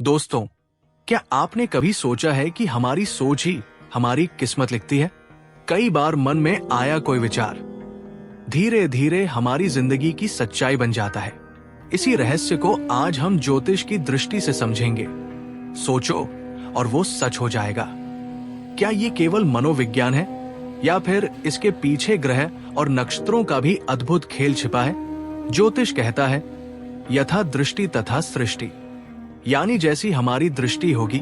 दोस्तों, क्या आपने कभी सोचा है कि हमारी सोच ही हमारी किस्मत लिखती है? कई बार मन में आया कोई विचार धीरे धीरे हमारी जिंदगी की सच्चाई बन जाता है। इसी रहस्य को आज हम ज्योतिष की दृष्टि से समझेंगे। सोचो और वो सच हो जाएगा। क्या ये केवल मनोविज्ञान है या फिर इसके पीछे ग्रह और नक्षत्रों का भी अद्भुत खेल छिपा है? ज्योतिष कहता है, यथा दृष्टि तथा सृष्टि, यानी जैसी हमारी दृष्टि होगी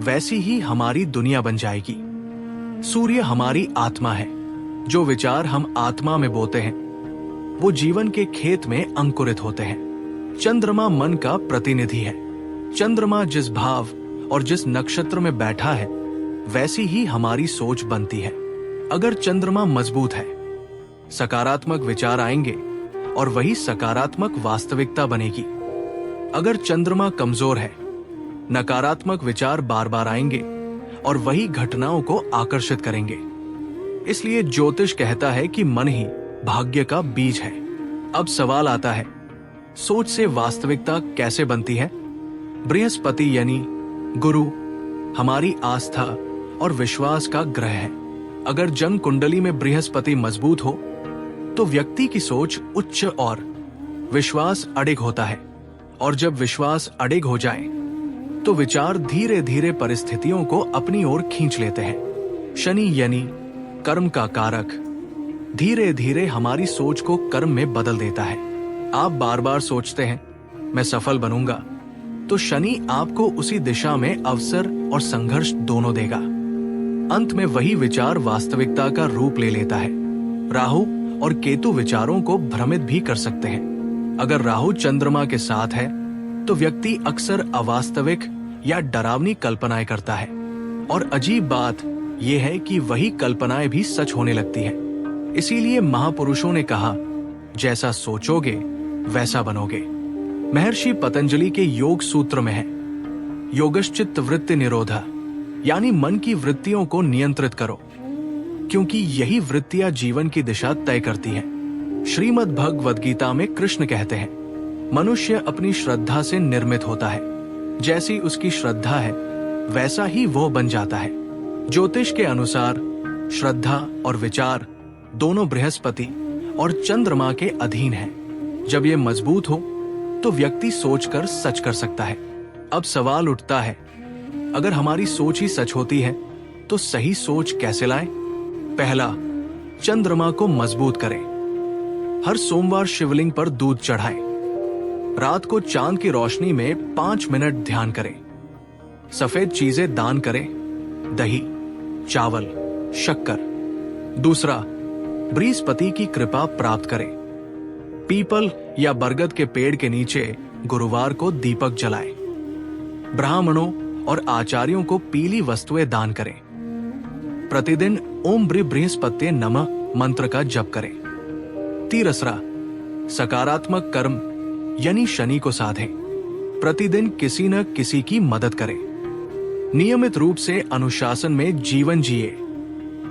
वैसी ही हमारी दुनिया बन जाएगी। सूर्य हमारी आत्मा है। जो विचार हम आत्मा में बोते हैं वो जीवन के खेत में अंकुरित होते हैं। चंद्रमा मन का प्रतिनिधि है। चंद्रमा जिस भाव और जिस नक्षत्र में बैठा है वैसी ही हमारी सोच बनती है। अगर चंद्रमा मजबूत है, सकारात्मक विचार आएंगे और वही सकारात्मक वास्तविकता बनेगी। अगर चंद्रमा कमजोर है, नकारात्मक विचार बार बार आएंगे और वही घटनाओं को आकर्षित करेंगे। इसलिए ज्योतिष कहता है कि मन ही भाग्य का बीज है। अब सवाल आता है, सोच से वास्तविकता कैसे बनती है? बृहस्पति यानी गुरु हमारी आस्था और विश्वास का ग्रह है। अगर जन्म कुंडली में बृहस्पति मजबूत हो तो व्यक्ति की सोच उच्च और विश्वास अडिग होता है। और जब विश्वास अडिग हो जाए तो विचार धीरे धीरे परिस्थितियों को अपनी ओर खींच लेते हैं। शनि यानी कर्म का कारक धीरे धीरे हमारी सोच को कर्म में बदल देता है। आप बार बार सोचते हैं मैं सफल बनूंगा, तो शनि आपको उसी दिशा में अवसर और संघर्ष दोनों देगा। अंत में वही विचार वास्तविकता का रूप ले लेता है। राहु और केतु विचारों को भ्रमित भी कर सकते हैं। अगर राहु चंद्रमा के साथ है तो व्यक्ति अक्सर अवास्तविक या डरावनी कल्पनाएं करता है। और अजीब बात यह है कि वही कल्पनाएं भी सच होने लगती है। इसीलिए महापुरुषों ने कहा, जैसा सोचोगे वैसा बनोगे। महर्षि पतंजलि के योग सूत्र में है, योगश्चित्त वृत्ति निरोधा, यानी मन की वृत्तियों को नियंत्रित करो, क्योंकि यही वृत्तियां जीवन की दिशा तय करती हैं। श्रीमद् भगवद गीता में कृष्ण कहते हैं, मनुष्य अपनी श्रद्धा से निर्मित होता है। जैसी उसकी श्रद्धा है वैसा ही वो बन जाता है। ज्योतिष के अनुसार श्रद्धा और विचार दोनों बृहस्पति और चंद्रमा के अधीन हैं। जब ये मजबूत हो तो व्यक्ति सोचकर सच कर सकता है। अब सवाल उठता है, अगर हमारी सोच ही सच होती है तो सही सोच कैसे लाएं? पहला, चंद्रमा को मजबूत करें। हर सोमवार शिवलिंग पर दूध चढ़ाएं। रात को चांद की रोशनी में 5 मिनट ध्यान करें। सफेद चीजें दान करें, दही, चावल, शक्कर। दूसरा, बृहस्पति की कृपा प्राप्त करें। पीपल या बरगद के पेड़ के नीचे गुरुवार को दीपक जलाएं। ब्राह्मणों और आचार्यों को पीली वस्तुएं दान करें। प्रतिदिन ओम बृहस्पति नमः मंत्र का जप करें। तीसरा, सकारात्मक कर्म यानी शनि को साधें। प्रतिदिन किसी न किसी की मदद करें। नियमित रूप से अनुशासन में जीवन जिए।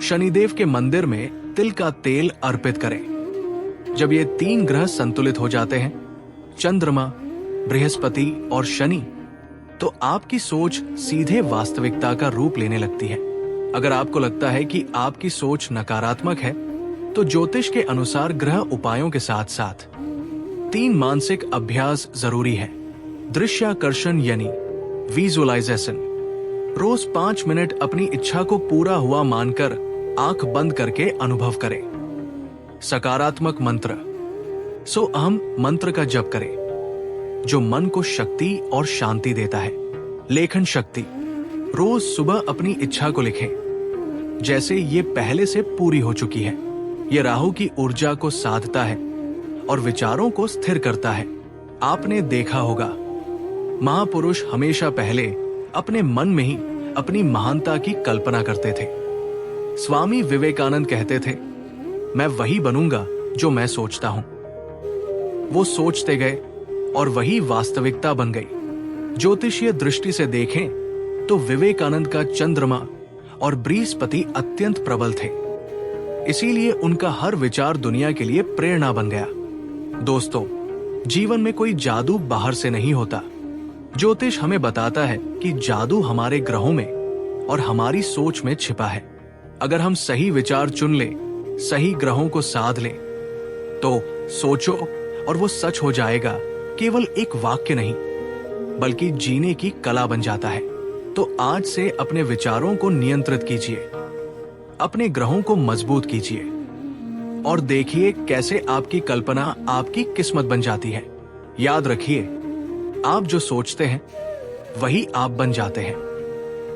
शनिदेव के मंदिर में तिल का तेल अर्पित करें। जब ये 3 ग्रह संतुलित हो जाते हैं, चंद्रमा, बृहस्पति और शनि, तो आपकी सोच सीधे वास्तविकता का रूप लेने लगती है। अगर आपको लगता है कि आपकी सोच नकारात्मक है तो ज्योतिष के अनुसार ग्रह उपायों के साथ साथ 3 मानसिक अभ्यास जरूरी है। दृश्याकर्षण यानी विजुअलाइजेशन। रोज 5 मिनट अपनी इच्छा को पूरा हुआ मानकर आंख बंद करके अनुभव करें। सकारात्मक मंत्र, सो अहम मंत्र का जप करें, जो मन को शक्ति और शांति देता है। लेखन शक्ति, रोज सुबह अपनी इच्छा को लिखें जैसे ये पहले से पूरी हो चुकी है। ये राहु की ऊर्जा को साधता है और विचारों को स्थिर करता है। आपने देखा होगा, महापुरुष हमेशा पहले अपने मन में ही अपनी महानता की कल्पना करते थे। स्वामी विवेकानंद कहते थे, मैं वही बनूंगा जो मैं सोचता हूं। वो सोचते गए और वही वास्तविकता बन गई। ज्योतिषीय दृष्टि से देखें तो विवेकानंद का चंद्रमा और बृहस्पति अत्यंत प्रबल थे। इसीलिए उनका हर विचार दुनिया के लिए प्रेरणा बन गया। दोस्तों, जीवन में कोई जादू बाहर से नहीं होता, ज्योतिष हमें बताता है कि जादू हमारे ग्रहों में और हमारी सोच में छिपा है। अगर हम सही विचार चुन लें, सही ग्रहों को साध लें, तो सोचो और वो सच हो जाएगा। केवल एक वाक्य नहीं, बल्कि जीने की कला बन जाता है। तो आज से अपने विचारों को नियंत्रित कीजिए, अपने ग्रहों को मजबूत कीजिए और देखिए कैसे आपकी कल्पना आपकी किस्मत बन जाती है। याद रखिए, आप जो सोचते हैं वही आप बन जाते हैं।